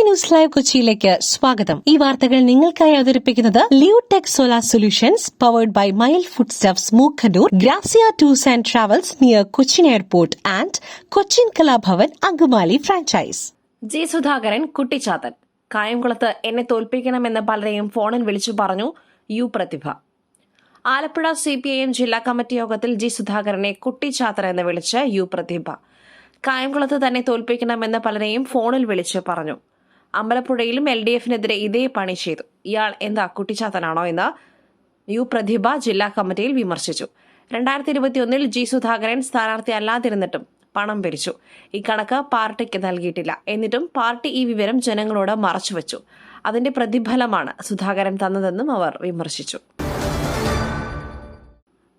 News live കൊച്ചിയിലേക്ക് സ്വാഗതം. ഈ വാർത്തകൾ നിങ്ങൾക്കായി അവതരിപ്പിക്കുന്നത് Leotech solar solutions powered by mile food stuffs Mookkannoor, Grazia tours and travels near Cochin airport and Cochin Kalabhavan Angamaly franchise. G Sudhakaran Kuttichathan. കായംകുളത്ത് എന്നെ തോൽപ്പിക്കണമെന്ന് പലരെയും ഫോണിൽ വിളിച്ചു പറഞ്ഞു യു പ്രതിഭ. ആലപ്പുഴ CPIM ജില്ലാ കമ്മിറ്റി യോഗത്തിൽ ജി സുധാകരനെ കുട്ടിച്ചാത്തൻ എന്ന് വിളിച്ച് യു പ്രതിഭ. കായംകുളത്ത് തന്നെ തോൽപ്പിക്കണമെന്ന് പലരെയും ഫോണിൽ വിളിച്ച് പറഞ്ഞു. അമ്പലപ്പുഴയിലും LDFനെതിരെ ഇതേ പണി ചെയ്തു. ഇയാൾ എന്താ കുട്ടിച്ചാത്തനാണോ എന്ന് യു പ്രതിഭ ജില്ലാ കമ്മിറ്റിയിൽ വിമർശിച്ചു. 2021 ജി സുധാകരൻ സ്ഥാനാർത്ഥി അല്ലാതിരുന്നിട്ടും പണം പിരിച്ചു. ഈ കണക്ക് പാർട്ടിക്ക് നൽകിയിട്ടില്ല. എന്നിട്ടും പാർട്ടി ഈ വിവരം ജനങ്ങളോട് മറച്ചുവെച്ചു. അതിന്റെ പ്രതിഫലമാണ് സുധാകരൻ തന്നതെന്നും അവർ വിമർശിച്ചു.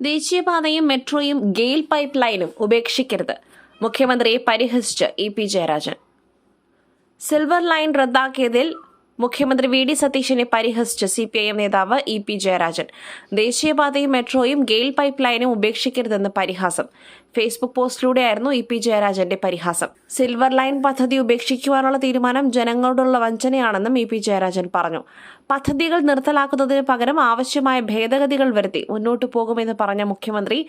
ദേശീയപാതയും മെട്രോയും ഗെയിൽ പൈപ്പ് ലൈനും ഉപേക്ഷിക്കരുത്. മുഖ്യമന്ത്രിയെ പരിഹസിച്ച് EP ജയരാജൻ. സിൽവർ ലൈൻ റദ്ദാക്കിയതിൽ മുഖ്യമന്ത്രി VD സതീശനെ പരിഹസിച്ച് CPIM നേതാവ് EP ജയരാജൻ. ദേശീയപാതയും മെട്രോയും ഗെയിൽ പൈപ്പ് ലൈനും ഉപേക്ഷിക്കരുതെന്ന് പരിഹാസം. ഫേസ്ബുക്ക് പോസ്റ്റിലൂടെയായിരുന്നു EP ജയരാജന്റെ പരിഹാസം. സിൽവർ ലൈൻ പദ്ധതി ഉപേക്ഷിക്കുവാനുള്ള തീരുമാനം ജനങ്ങളോടുള്ള വഞ്ചനയാണെന്നും EP ജയരാജൻ പറഞ്ഞു. പദ്ധതികൾ നിർത്തലാക്കുന്നതിന് പകരം ആവശ്യമായ ഭേദഗതികൾ വരുത്തി മുന്നോട്ടു പോകുമെന്ന് പറഞ്ഞ മുഖ്യമന്ത്രി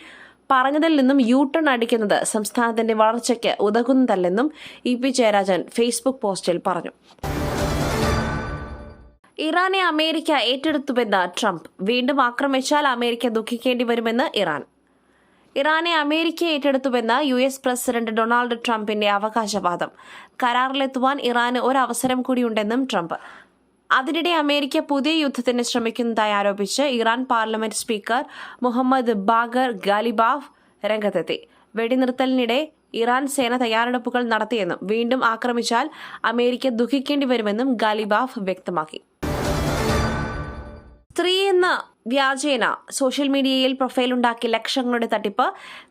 പറഞ്ഞതിൽ നിന്നും U-ടേൺ അടിക്കുന്നത് സംസ്ഥാനത്തിന്റെ വളർച്ചയ്ക്ക് ഉതകുന്നതല്ലെന്നും EP ജയരാജൻ ഫേസ്ബുക്ക് പോസ്റ്റിൽ പറഞ്ഞു. ഇറാനെ അമേരിക്ക ഏറ്റെടുത്തുവെന്ന് ട്രംപ്. വീണ്ടും ആക്രമിച്ചാൽ അമേരിക്ക ദുഃഖിക്കേണ്ടി വരുമെന്ന് ഇറാൻ. ഇറാനെ അമേരിക്ക ഏറ്റെടുത്തുവെന്ന് US പ്രസിഡന്റ് ഡൊണാൾഡ് ട്രംപിന്റെ അവകാശവാദം. കരാറിലെത്തുവാൻ ഇറാന് ഒരവസരം കൂടിയുണ്ടെന്നും ട്രംപ്. അതിനിടെ അമേരിക്ക പുതിയ യുദ്ധത്തിന് ശ്രമിക്കുന്നതായി ആരോപിച്ച് Iran parliament speaker Mohammad Bagher Ghalibaf രംഗത്തെത്തി. വെടിനിർത്തലിനിടെ ഇറാൻ സേന തയ്യാറെടുപ്പുകൾ നടത്തിയെന്നും വീണ്ടും ആക്രമിച്ചാൽ അമേരിക്ക ദുഃഖിക്കേണ്ടി വരുമെന്നും ഗാലിബാഫ് വ്യക്തമാക്കി. സ്ത്രീ എന്ന വ്യാജേന സോഷ്യൽ മീഡിയയിൽ പ്രൊഫൈലുണ്ടാക്കി ലക്ഷങ്ങളുടെ തട്ടിപ്പ്.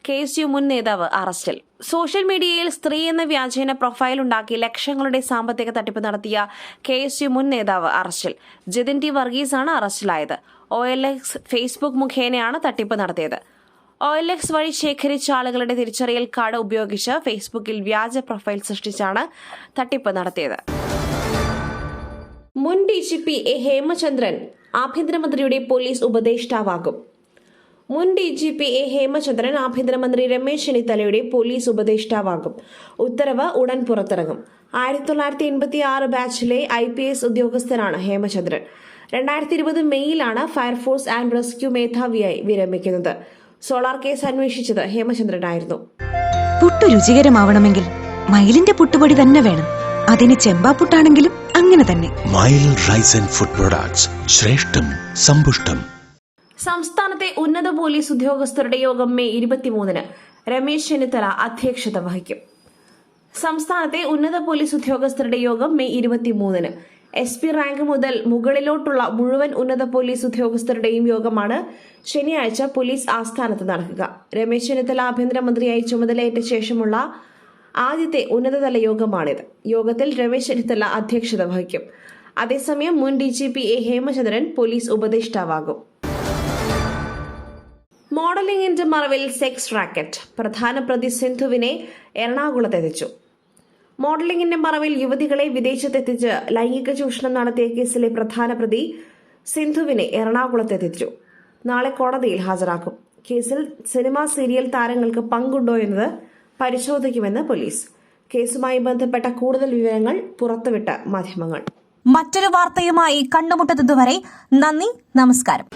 KSU മുൻ നേതാവ് അറസ്റ്റിൽ. സോഷ്യൽ മീഡിയയിൽ സ്ത്രീ എന്ന വ്യാജേന പ്രൊഫൈലുണ്ടാക്കി ലക്ഷങ്ങളുടെ സാമ്പത്തിക തട്ടിപ്പ് നടത്തിയ KSU മുൻ നേതാവ് അറസ്റ്റിൽ. ജിതിൻ T വർഗീസാണ് അറസ്റ്റിലായത്. OLX ഫേസ്ബുക്ക് മുഖേനയാണ് തട്ടിപ്പ് നടത്തിയത്. OLX വഴി ശേഖരിച്ച ആളുകളുടെ തിരിച്ചറിയൽ കാർഡ് ഉപയോഗിച്ച് ഫേസ്ബുക്കിൽ വ്യാജ പ്രൊഫൈൽ സൃഷ്ടിച്ചാണ് തട്ടിപ്പ് നടത്തിയത്. മുൻ DGP A ഹേമചന്ദ്രൻ ആഭ്യന്തരമന്ത്രിയുടെ പോലീസ് ഉപദേഷ്ടാവാകും. മുൻ DGP A ഹേമചന്ദ്രൻ ആഭ്യന്തരമന്ത്രി രമേശ് ചെന്നിത്തലയുടെ പോലീസ് ഉപദേഷ്ടാവാകും. ഉത്തരവ് ഉടൻ പുറത്തിറങ്ങും. 1986 ബാച്ചിലെ IPS ഉദ്യോഗസ്ഥനാണ് ഹേമചന്ദ്രൻ. 2020 മെയ്യിലാണ് ഫയർഫോഴ്സ് ആൻഡ് റെസ്ക്യൂ മേധാവിയായി വിരമിക്കുന്നത്. സോളാർ കേസ് അന്വേഷിച്ചത് ഹേമചന്ദ്രനായിരുന്നു. പുട്ടു രുചികരമാവണമെങ്കിൽ മയിലിന്റെ പുട്ടുപൊടി തന്നെ വേണം. അതിന് ചെമ്പാപ്പുട്ടാണെങ്കിലും അങ്ങനെ തന്നെ. Mill rice and food products, ശ്രേഷ്ഠം സമ്പുഷ്ടം. സംസ്ഥാനത്തെ ഉന്നത പോലീസ് ഉദ്യോഗസ്ഥരുടെ യോഗം മെയ് 23-ന്. രമേശ് ചെന്നിത്തല അധ്യക്ഷത വഹിക്കും. സംസ്ഥാനത്തെ ഉന്നത പോലീസ് ഉദ്യോഗസ്ഥരുടെ യോഗം മെയ് 23-ന്. SP റാങ്ക് മുതൽ മുകളിലോട്ടുള്ള മുഴുവൻ ഉന്നത പോലീസ് ഉദ്യോഗസ്ഥരുടെയും യോഗമാണ് ശനിയാഴ്ച പോലീസ് ആസ്ഥാനത്ത് നടക്കുക. രമേശ് ചെന്നിത്തല ആഭ്യന്തരമന്ത്രിയായി ചുമതലയേറ്റ ശേഷമുള്ള ആദ്യത്തെ ഉന്നതതല യോഗമാണിത്. യോഗത്തിൽ രമേശ് ചെന്നിത്തല അധ്യക്ഷത വഹിക്കും. അതേസമയം മുൻ DGP A ഹേമചന്ദ്രൻ പോലീസ് ഉപദേഷ്ടാവാകും. മോഡലിംഗിന്റെ മറവിൽ സെക്സ് റാക്കറ്റ്. പ്രധാന പ്രതി സിന്ധുവിനെ എറണാകുളത്തെത്തിച്ചു. മോഡലിംഗിന്റെ മറവിൽ യുവതികളെ വിദേശത്തെത്തിച്ച് ലൈംഗിക ചൂഷണം നടത്തിയ കേസിലെ പ്രധാന പ്രതി സിന്ധുവിനെ എറണാകുളത്തെത്തിച്ചു. നാളെ കോടതിയിൽ ഹാജരാക്കും. കേസിൽ സിനിമ സീരിയൽ താരങ്ങൾക്ക് പങ്കുണ്ടോ എന്നത് പരിശോധിക്കുമെന്ന് പോലീസ്. കേസുമായി ബന്ധപ്പെട്ട കൂടുതൽ വിവരങ്ങൾ പുറത്തുവിട്ട മാധ്യമങ്ങൾ. മറ്റൊരു വാർത്തയുമായി കണ്ടുമുട്ടുന്നതുവരെ നന്ദി, നമസ്കാരം.